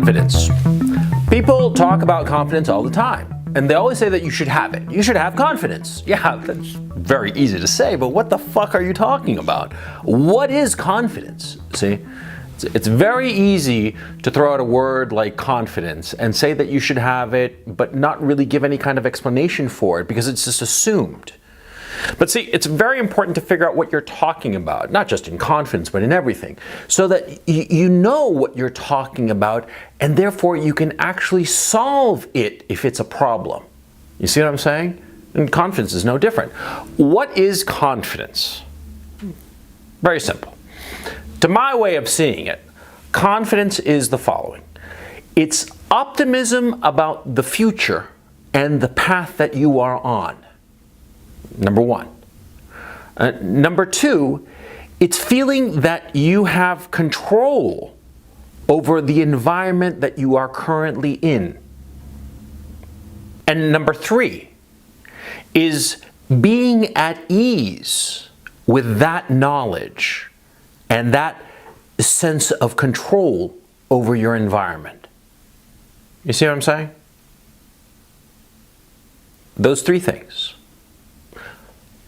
Confidence. People talk about confidence all the time, and they always say that you should have it. You should have confidence. Yeah, that's very easy to say, but what the fuck are you talking about? What is confidence? See, it's very easy to throw out a word like confidence and say that you should have it, but not really give any kind of explanation for it because it's just assumed. But see, it's very important to figure out what you're talking about, not just in confidence, but in everything, so that you know what you're talking about, and therefore you can actually solve it if it's a problem. You see what I'm saying? And confidence is no different. What is confidence? Very simple. To my way of seeing it, confidence is the following. It's optimism about the future and the path that you are on. Number one. Number two, it's feeling that you have control over the environment that you are currently in. And number three is being at ease with that knowledge and that sense of control over your environment. You see what I'm saying? Those three things.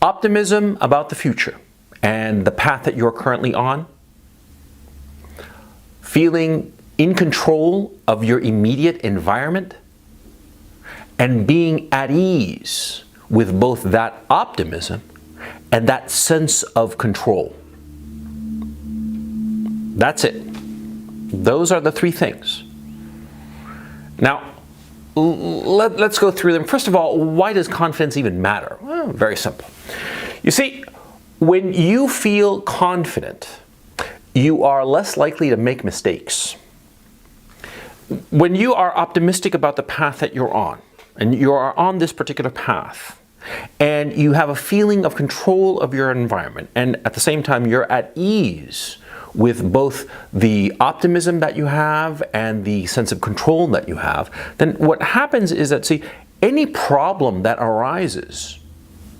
Optimism about the future and the path that you're currently on. Feeling in control of your immediate environment. And being at ease with both that optimism and that sense of control. That's it. Those are the three things. Now, let's go through them. First of all, why does confidence even matter? Well, very simple. You see, when you feel confident, you are less likely to make mistakes. When you are optimistic about the path that you're on, and you are on this particular path, and you have a feeling of control of your environment, and at the same time you're at ease with both the optimism that you have and the sense of control that you have, then what happens is that, see, any problem that arises,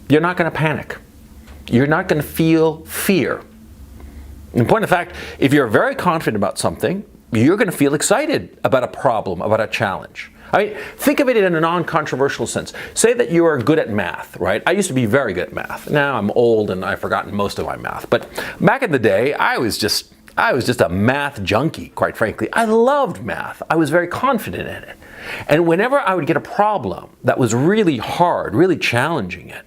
you're not going to panic. You're not going to feel fear. In point of fact, if you're very confident about something, you're going to feel excited about a problem, about a challenge. I mean, think of it in a non-controversial sense. Say that you are good at math, right? I used to be very good at math. Now I'm old and I've forgotten most of my math. But back in the day, I was just a math junkie, quite frankly. I loved math. I was very confident in it. And whenever I would get a problem that was really hard, really challenging it,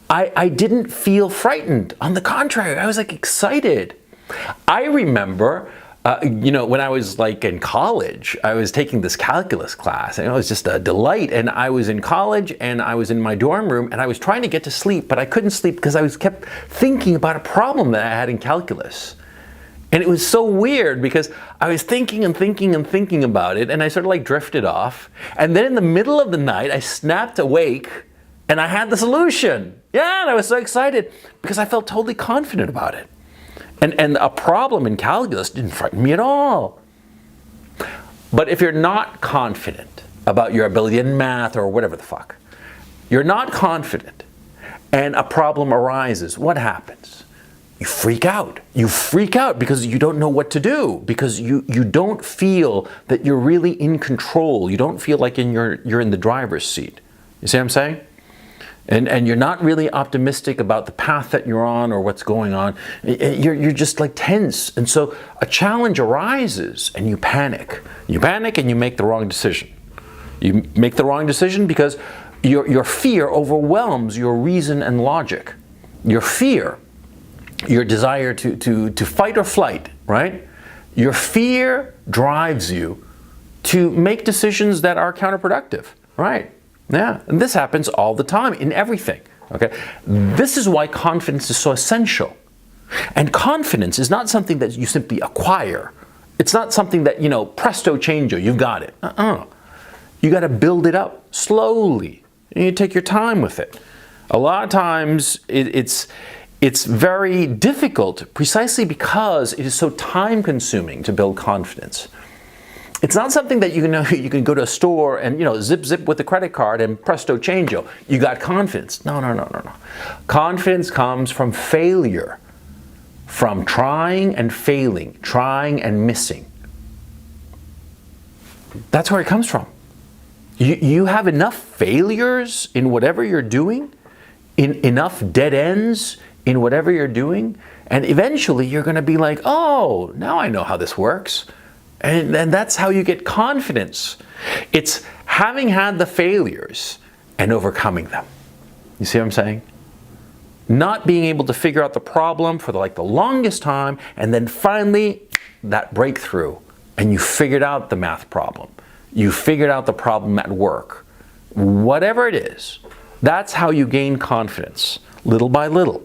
I didn't feel frightened. On the contrary, I was like excited. I remember when I was like in college, I was taking this calculus class and it was just a delight. And I was in college and I was in my dorm room and I was trying to get to sleep, but I couldn't sleep because I kept thinking about a problem that I had in calculus. And it was so weird because I was thinking and thinking and thinking about it and I sort of like drifted off. And then in the middle of the night, I snapped awake and I had the solution. Yeah, and I was so excited because I felt totally confident about it. And a problem in calculus didn't frighten me at all. But if you're not confident about your ability in math or whatever the fuck, you're not confident and a problem arises, what happens? You freak out. You freak out because you don't know what to do, because you don't feel that you're really in control. You don't feel like you're in the driver's seat. You see what I'm saying? And you're not really optimistic about the path that you're on or what's going on. You're just like tense. And so a challenge arises and you panic. You panic and you make the wrong decision. You make the wrong decision because your fear overwhelms your reason and logic. Your fear, your desire to fight or flight, right? Your fear drives you to make decisions that are counterproductive, right? Yeah, and this happens all the time in everything, okay? This is why confidence is so essential. And confidence is not something that you simply acquire. It's not something that, presto changeo, you've got it. You got to build it up slowly. And you take your time with it. A lot of times it's very difficult precisely because it is so time consuming to build confidence. It's not something that you can go to a store and zip with a credit card and presto changeo, you got confidence. No. Confidence comes from failure, from trying and failing, trying and missing. That's where it comes from. You have enough failures in whatever you're doing, enough dead ends in whatever you're doing, and eventually you're going to be like, oh, now I know how this works. And that's how you get confidence. It's having had the failures and overcoming them. You see what I'm saying? Not being able to figure out the problem for the longest time, and then finally that breakthrough, and you figured out the math problem. You figured out the problem at work. Whatever it is, that's how you gain confidence, little by little.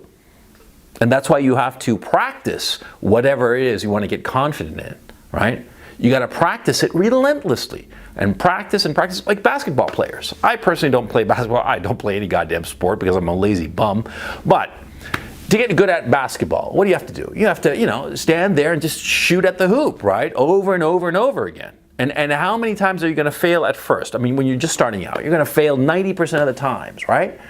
And that's why you have to practice whatever it is you want to get confident in, right? You got to practice it relentlessly, and practice like basketball players. I personally don't play basketball. I don't play any goddamn sport because I'm a lazy bum. But to get good at basketball, what do you have to do? You have to, stand there and just shoot at the hoop, right? Over and over and over again. And how many times are you going to fail at first? I mean, when you're just starting out, you're going to fail 90% of the times, right?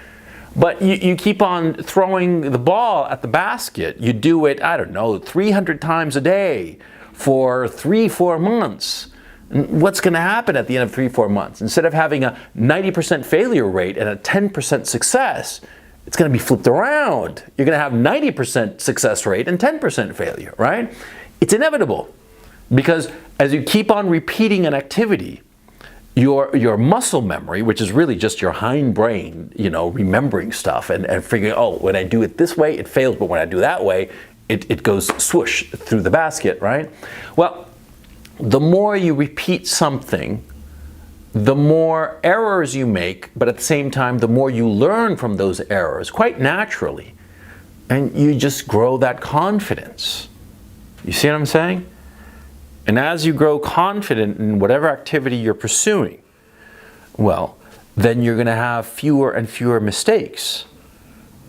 But you keep on throwing the ball at the basket. You do it, 300 times a day for 3-4 months. And what's going to happen at the end of 3-4 months? Instead of having a 90% failure rate and a 10% success, it's going to be flipped around. You're going to have 90% success rate and 10% failure, right? It's inevitable. Because as you keep on repeating an activity, your muscle memory, which is really just your hind brain, remembering stuff and figuring, oh, when I do it this way, it fails, but when I do that way, it goes swoosh through the basket, right? Well, the more you repeat something, the more errors you make, but at the same time, the more you learn from those errors, quite naturally. And you just grow that confidence. You see what I'm saying? And as you grow confident in whatever activity you're pursuing, well, then you're going to have fewer and fewer mistakes.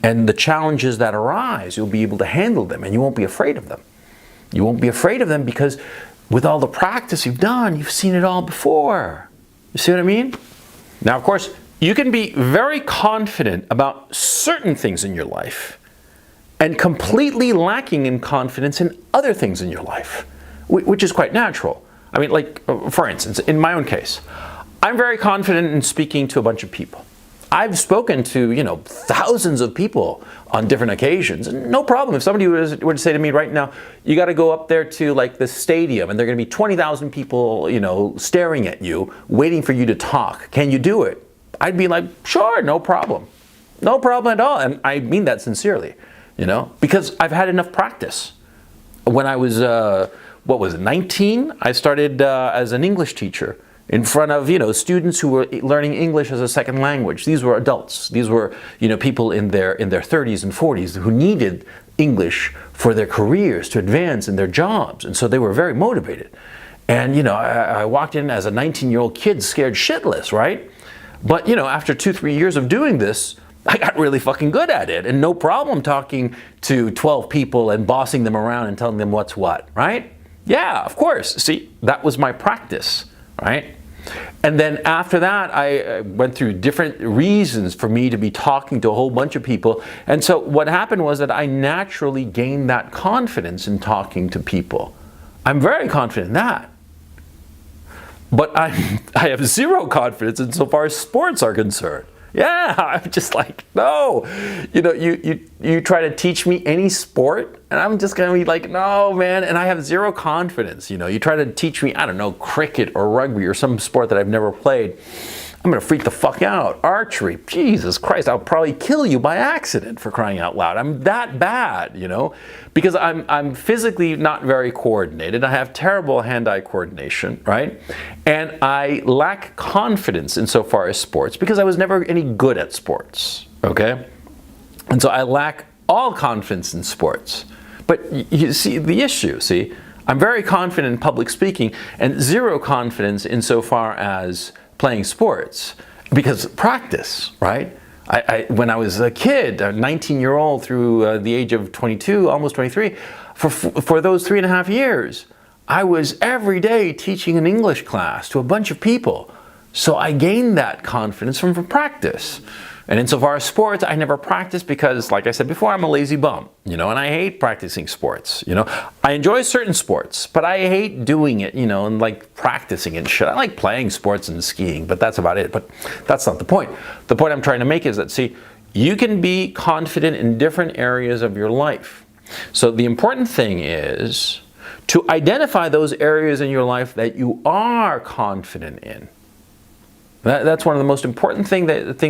And the challenges that arise, you'll be able to handle them, and you won't be afraid of them. You won't be afraid of them because with all the practice you've done, you've seen it all before. You see what I mean? Now, of course, you can be very confident about certain things in your life and completely lacking in confidence in other things in your life, which is quite natural. I mean, for instance, in my own case, I'm very confident in speaking to a bunch of people. I've spoken to, thousands of people on different occasions, and no problem. If somebody were to say to me right now, you got to go up there to the stadium and there are going to be 20,000 people, staring at you, waiting for you to talk. Can you do it? I'd be like, sure, no problem. No problem at all. And I mean that sincerely, because I've had enough practice. When I was, 19, I started as an English teacher in front of, students who were learning English as a second language. These were adults. These were, people in their 30s and 40s who needed English for their careers to advance in their jobs. And so they were very motivated. And, I walked in as a 19-year-old kid scared shitless, right? But, after 2-3 years of doing this, I got really fucking good at it. And no problem talking to 12 people and bossing them around and telling them what's what, right? Yeah, of course. See, that was my practice, right? And then after that, I went through different reasons for me to be talking to a whole bunch of people. And so what happened was that I naturally gained that confidence in talking to people. I'm very confident in that. But I have zero confidence insofar as sports are concerned. Yeah, I'm just like, no. You try to teach me any sport, and I'm just going to be like, no, man. And I have zero confidence. You try to teach me, cricket or rugby or some sport that I've never played. I'm going to freak the fuck out. Archery, Jesus Christ, I'll probably kill you by accident, for crying out loud. I'm that bad, because I'm physically not very coordinated. I have terrible hand-eye coordination, right? And I lack confidence insofar as sports because I was never any good at sports, okay? And so I lack all confidence in sports. But you see the issue, I'm very confident in public speaking and zero confidence insofar as playing sports because practice, right? When I was a kid, a 19-year-old through the age of 22, almost 23, for those 3.5 years, I was every day teaching an English class to a bunch of people. So I gained that confidence from practice. And insofar as sports, I never practiced because, like I said before, I'm a lazy bum, and I hate practicing sports, I enjoy certain sports, but I hate doing it, and like practicing and shit. I like playing sports and skiing, but that's about it. But that's not the point. The point I'm trying to make is that, see, you can be confident in different areas of your life. So the important thing is to identify those areas in your life that you are confident in. That's one of the most important things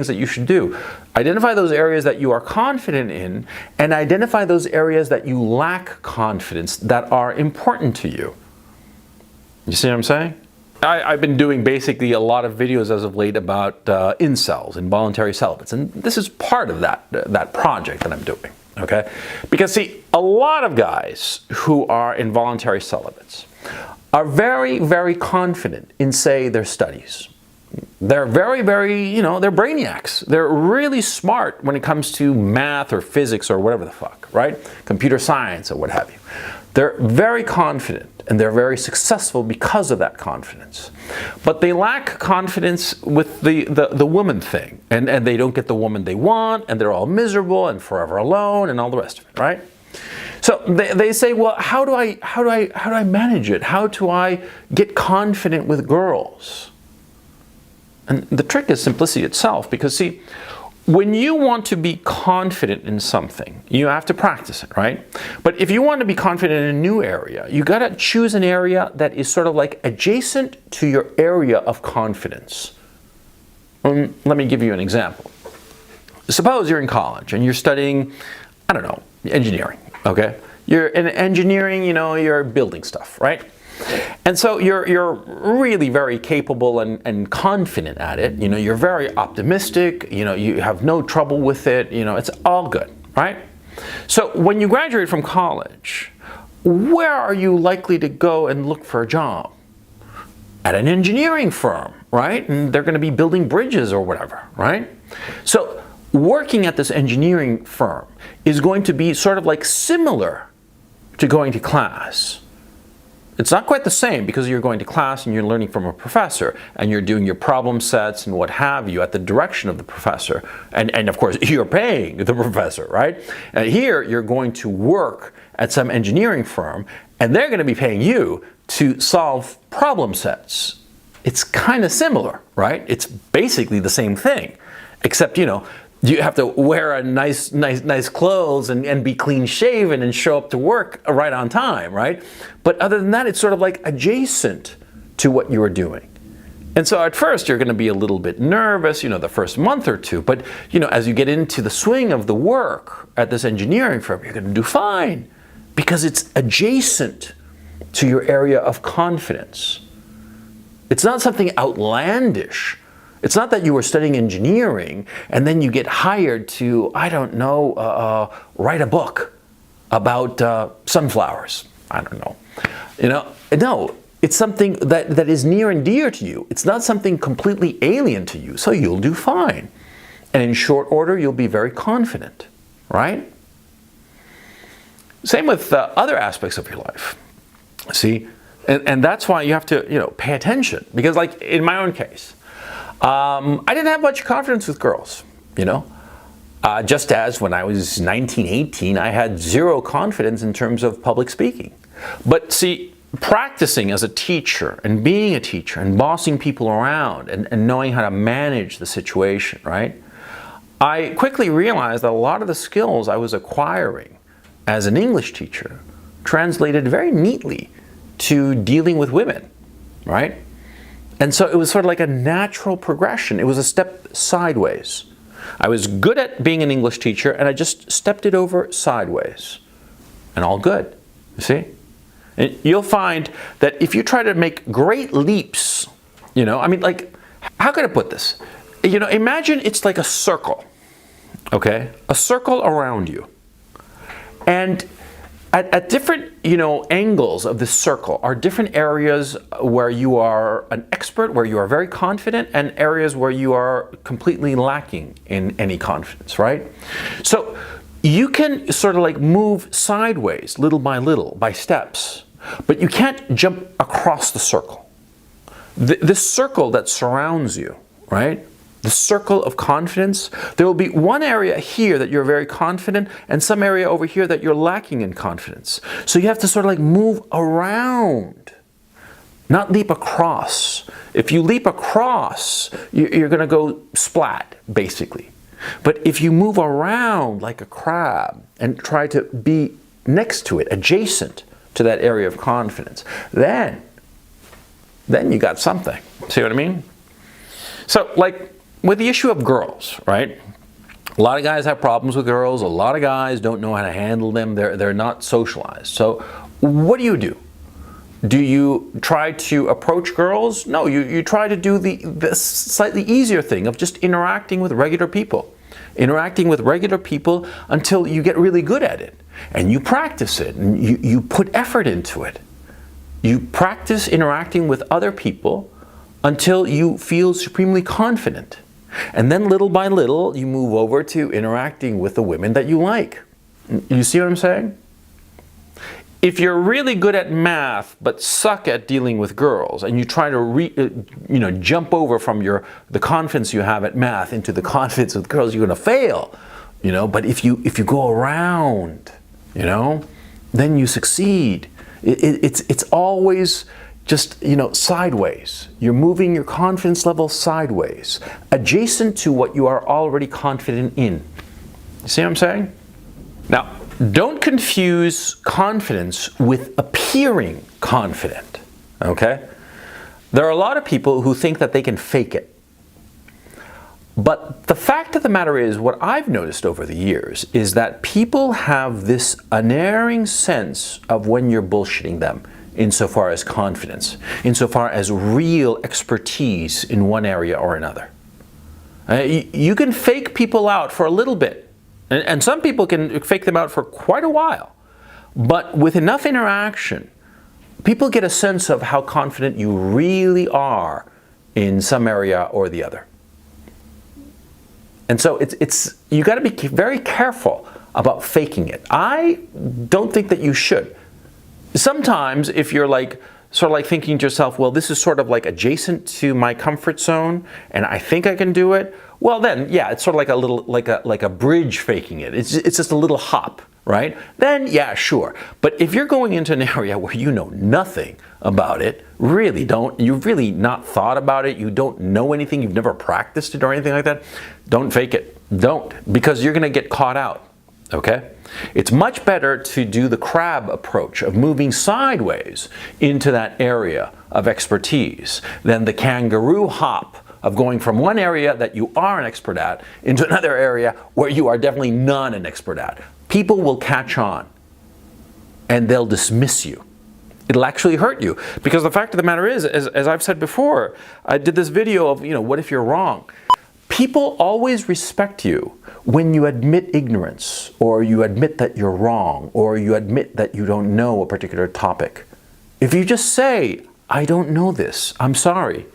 that you should do. Identify those areas that you are confident in, and identify those areas that you lack confidence, that are important to you. You see what I'm saying? I've been doing basically a lot of videos as of late about incels, involuntary celibates, and this is part of that project that I'm doing. Okay? Because, see, a lot of guys who are involuntary celibates are very, very confident in, say, their studies. They're very, very, they're brainiacs. They're really smart when it comes to math or physics or whatever the fuck, right? Computer science or what have you. They're very confident and they're very successful because of that confidence. But they lack confidence with the woman thing. And they don't get the woman they want, and they're all miserable and forever alone and all the rest of it, right? So they say, well, how do I manage it? How do I get confident with girls? And the trick is simplicity itself, because, see, when you want to be confident in something, you have to practice it, right? But if you want to be confident in a new area, you got to choose an area that is sort of like adjacent to your area of confidence. Let me give you an example. Suppose you're in college and you're studying, I don't know, engineering, okay? You're in engineering, you're building stuff, right? And so you're really very capable and confident at it. You're very optimistic. You have no trouble with it. It's all good, right? So when you graduate from college, where are you likely to go and look for a job? At an engineering firm, right? And they're going to be building bridges or whatever, right? So working at this engineering firm is going to be sort of like similar to going to class. It's not quite the same, because you're going to class and you're learning from a professor and you're doing your problem sets and what have you at the direction of the professor. And of course, you're paying the professor, right? And here, you're going to work at some engineering firm and they're going to be paying you to solve problem sets. It's kind of similar, right? It's basically the same thing, except, you have to wear a nice clothes and be clean shaven and show up to work right on time, right? But other than that, it's sort of like adjacent to what you are doing. And so at first you're going to be a little bit nervous, the first month or two, but as you get into the swing of the work at this engineering firm, you're going to do fine, because it's adjacent to your area of confidence. It's not something outlandish. It's not that you were studying engineering and then you get hired to, I don't know, write a book about sunflowers. I don't know. No, it's something that is near and dear to you. It's not something completely alien to you, so you'll do fine. And in short order, you'll be very confident, right? Same with other aspects of your life. See? And that's why you have to, pay attention. Because, like, in my own case, I didn't have much confidence with girls, just as when I was 19, 18, I had zero confidence in terms of public speaking. But see, practicing as a teacher and being a teacher and bossing people around and knowing how to manage the situation, right? I quickly realized that a lot of the skills I was acquiring as an English teacher translated very neatly to dealing with women, right? And so it was sort of like a natural progression. It was a step sideways. I was good at being an English teacher, and I just stepped it over sideways. And all good, you see? And you'll find that if you try to make great leaps, how could I put this? Imagine it's like a circle, okay? A circle around you. And at different, angles of this circle are different areas where you are an expert, where you are very confident, and areas where you are completely lacking in any confidence, right? So you can sort of like move sideways, little by steps, but you can't jump across the circle. This circle that surrounds you, right? the circle of confidence, there will be one area here that you're very confident and some area over here that you're lacking in confidence. So you have to sort of like move around, not leap across. If you leap across, you're going to go splat, basically. But if you move around like a crab and try to be next to it, adjacent to that area of confidence, then you got something. See what I mean? So, like with the issue of girls, right? A lot of guys have problems with girls. A lot of guys don't know how to handle them. They're not socialized. So, what do? Do you try to approach girls? No, you try to do the slightly easier thing of just interacting with regular people. Interacting with regular people until you get really good at it. And you practice it, and you put effort into it. You practice interacting with other people until you feel supremely confident. And then little by little, you move over to interacting with the women that you like. You see what I'm saying? If you're really good at math but suck at dealing with girls, and you try to jump over from the confidence you have at math into the confidence with girls, you're going to fail. But if you go around, then you succeed. It's always just sideways. You're moving your confidence level sideways, adjacent to what you are already confident in. You see what I'm saying? Now, don't confuse confidence with appearing confident, okay? There are a lot of people who think that they can fake it. But the fact of the matter is, what I've noticed over the years is that people have this unerring sense of when you're bullshitting them insofar as confidence, insofar as real expertise in one area or another. You can fake people out for a little bit. And some people can fake them out for quite a while. But with enough interaction, people get a sense of how confident you really are in some area or the other. And so you got to be very careful about faking it. I don't think that you should. Sometimes if you're sort of thinking to yourself, well, this is sort of like adjacent to my comfort zone and I think I can do it, well then, yeah, it's sort of like a little, like a bridge faking it. It's just a little hop, right? Then, yeah, sure. But if you're going into an area where you know nothing about it, you've really not thought about it, you don't know anything, you've never practiced it or anything like that, don't fake it. Don't, because you're going to get caught out, okay? It's much better to do the crab approach of moving sideways into that area of expertise than the kangaroo hop of going from one area that you are an expert at into another area where you are definitely not an expert at. People will catch on and they'll dismiss you. It'll actually hurt you, because the fact of the matter is, as I've said before, I did this video of, what if you're wrong? People always respect you when you admit ignorance, or you admit that you're wrong, or you admit that you don't know a particular topic. If you just say, I don't know this, I'm sorry,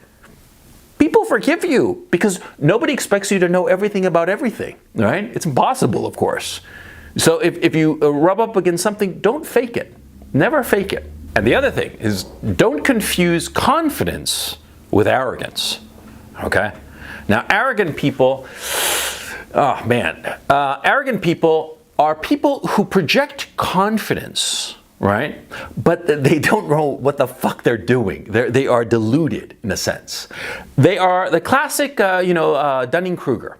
people forgive you, because nobody expects you to know everything about everything, right? It's impossible, of course. So if you rub up against something, don't fake it. Never fake it. And the other thing is, don't confuse confidence with arrogance, okay? Now, arrogant people, arrogant people are people who project confidence, right? But they don't know what the fuck they're doing. They are deluded, in a sense. They are the classic, Dunning-Kruger.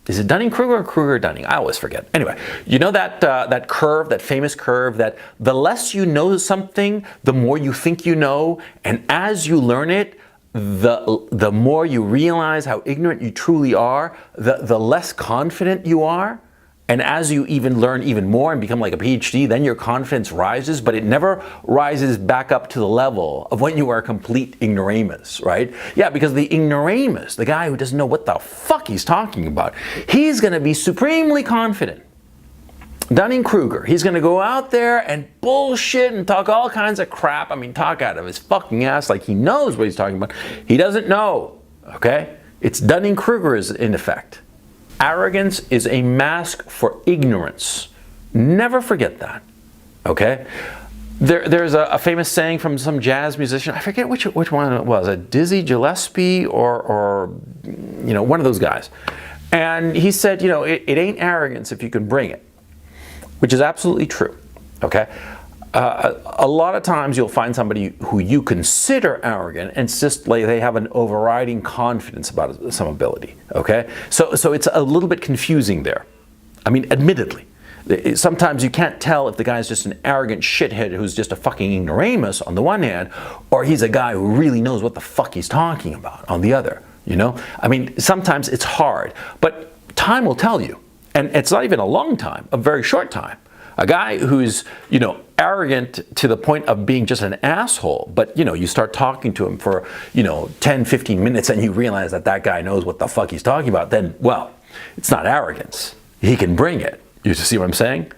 Is it Dunning-Kruger or Kruger-Dunning? I always forget. Anyway, you know that curve, that famous curve, that the less you know something, the more you think you know, and as you learn it, the more you realize how ignorant you truly are, the less confident you are. And as you even learn even more and become like a PhD, then your confidence rises, but it never rises back up to the level of when you are a complete ignoramus, right? Yeah, because the ignoramus, the guy who doesn't know what the fuck he's talking about, he's going to be supremely confident. Dunning-Kruger, he's going to go out there and bullshit and talk all kinds of crap. I mean, talk out of his fucking ass like he knows what he's talking about. He doesn't know, okay? It's Dunning-Kruger in effect. Arrogance is a mask for ignorance. Never forget that, okay? There's a famous saying from some jazz musician. I forget which one it was. A Dizzy Gillespie or one of those guys. And he said, it ain't arrogance if you can bring it, which is absolutely true. Okay. A lot of times you'll find somebody who you consider arrogant, and it's just like they have an overriding confidence about some ability. Okay. So it's a little bit confusing there. I mean, admittedly. Sometimes you can't tell if the guy's just an arrogant shithead who's just a fucking ignoramus on the one hand, or he's a guy who really knows what the fuck he's talking about on the other, I mean, sometimes it's hard, but time will tell you. And it's not even a long time, a very short time. A guy who's, arrogant to the point of being just an asshole, but, you start talking to him for, 10, 15 minutes and you realize that guy knows what the fuck he's talking about, then, well, it's not arrogance. He can bring it. You see what I'm saying?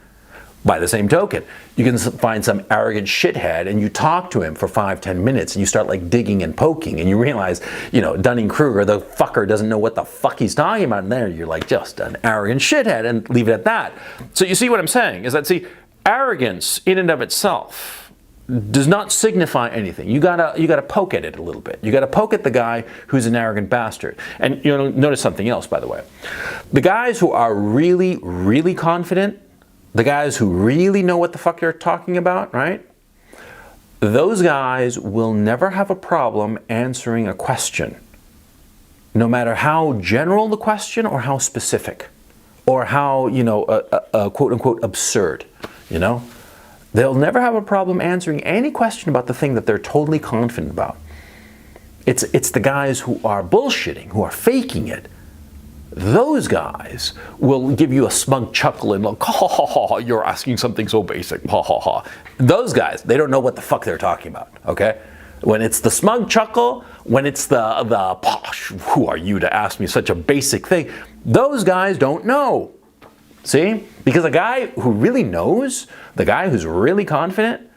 By the same token, you can find some arrogant shithead and you talk to him for 5, 10 minutes and you start like digging and poking and you realize, Dunning-Kruger, the fucker doesn't know what the fuck he's talking about, and then you're like just an arrogant shithead and leave it at that. So you see what I'm saying is that, arrogance in and of itself does not signify anything. You gotta poke at it a little bit. You gotta poke at the guy who's an arrogant bastard. And notice something else, by the way. The guys who are really, really confident, the guys who really know what the fuck they're talking about, right? Those guys will never have a problem answering a question, no matter how general the question or how specific, or how, quote unquote absurd, They'll never have a problem answering any question about the thing that they're totally confident about. It's the guys who are bullshitting, who are faking it. Those guys will give you a smug chuckle and like, ha ha ha, you're asking something so basic, ha ha ha. Those guys, they don't know what the fuck they're talking about, okay? When it's the smug chuckle, when it's the posh, who are you to ask me such a basic thing? Those guys don't know. See? Because a guy who really knows, the guy who's really confident,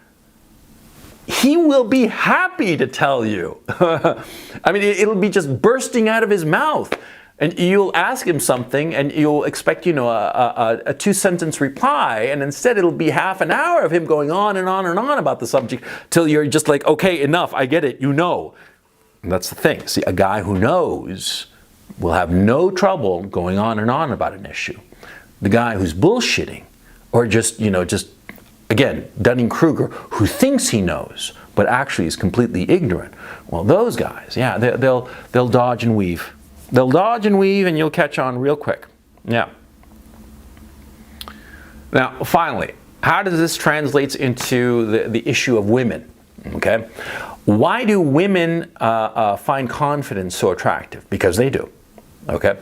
he will be happy to tell you. I mean, it'll be just bursting out of his mouth. And you'll ask him something and you'll expect, a 2-sentence reply. And instead it'll be half an hour of him going on and on and on about the subject till you're just like, okay, enough, I get it, And that's the thing. See, a guy who knows will have no trouble going on and on about an issue. The guy who's bullshitting, or just again, Dunning-Kruger, who thinks he knows, but actually is completely ignorant. Well, those guys, yeah, they'll dodge and weave. They'll dodge and weave and you'll catch on real quick. Yeah. Now, finally, how does this translate into the issue of women? Okay. Why do women find confidence so attractive? Because they do. Okay.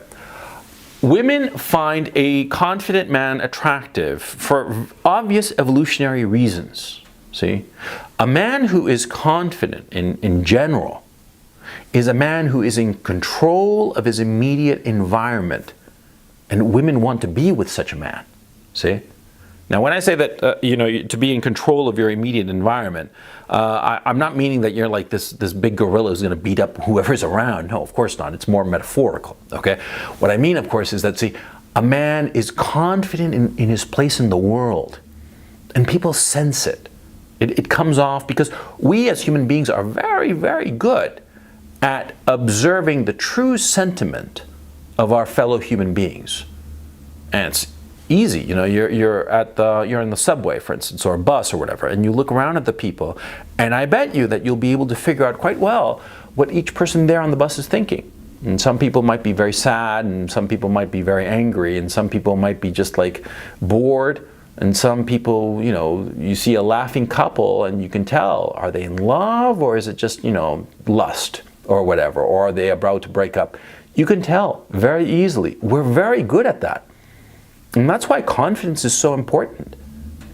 Women find a confident man attractive for obvious evolutionary reasons. See? A man who is confident in general is a man who is in control of his immediate environment. And women want to be with such a man. See? Now, when I say that, to be in control of your immediate environment, I'm not meaning that you're like this big gorilla who's going to beat up whoever's around. No, of course not. It's more metaphorical, okay? What I mean, of course, is that, see, a man is confident in his place in the world, and people sense it. It comes off because we as human beings are very, very good at observing the true sentiment of our fellow human beings. And it's easy, you're in the subway, for instance, or a bus or whatever, and you look around at the people, and I bet you that you'll be able to figure out quite well what each person there on the bus is thinking. And some people might be very sad, and some people might be very angry, and some people might be just like bored, and some people, you see a laughing couple and you can tell, are they in love, or is it just, lust or whatever, or are they about to break up? You can tell very easily. We're very good at that. And that's why confidence is so important.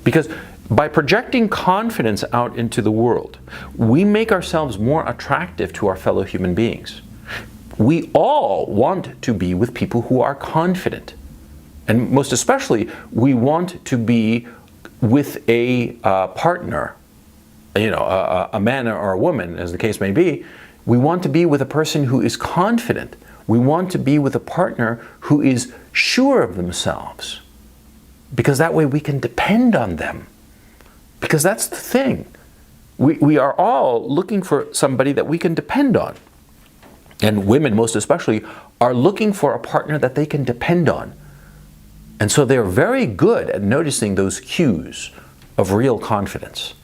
Because by projecting confidence out into the world, we make ourselves more attractive to our fellow human beings. We all want to be with people who are confident. And most especially, we want to be with a partner, a man or a woman, as the case may be. We want to be with a person who is confident. We want to be with a partner who is sure of themselves, because that way we can depend on them. Because that's the thing. We are all looking for somebody that we can depend on. And women, most especially, are looking for a partner that they can depend on. And so they're very good at noticing those cues of real confidence.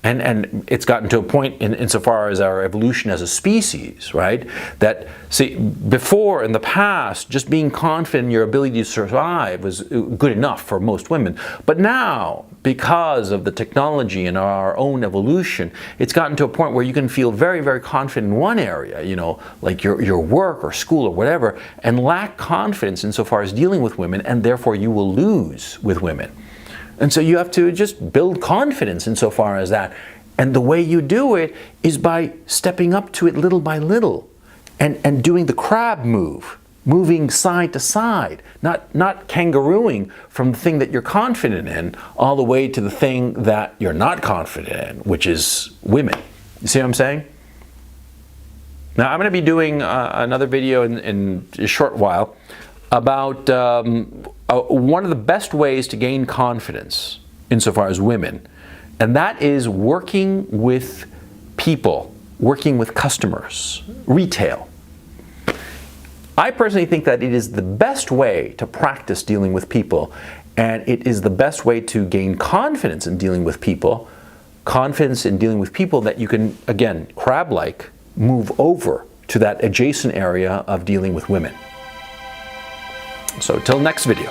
And it's gotten to a point insofar as our evolution as a species, right? That, see, before in the past, just being confident in your ability to survive was good enough for most women. But now, because of the technology and our own evolution, it's gotten to a point where you can feel very, very confident in one area, you know, like your work or school or whatever, and lack confidence insofar as dealing with women, and therefore you will lose with women. And so you have to just build confidence insofar as that. And the way you do it is by stepping up to it little by little and doing the crab move, moving side to side, not kangarooing from the thing that you're confident in all the way to the thing that you're not confident in, which is women. You see what I'm saying? Now, I'm going to be doing another video in a short while about one of the best ways to gain confidence insofar as women, and that is working with people, working with customers, retail. I personally think that it is the best way to practice dealing with people, and it is the best way to gain confidence in dealing with people, that you can, again, crab-like, move over to that adjacent area of dealing with women. So till next video.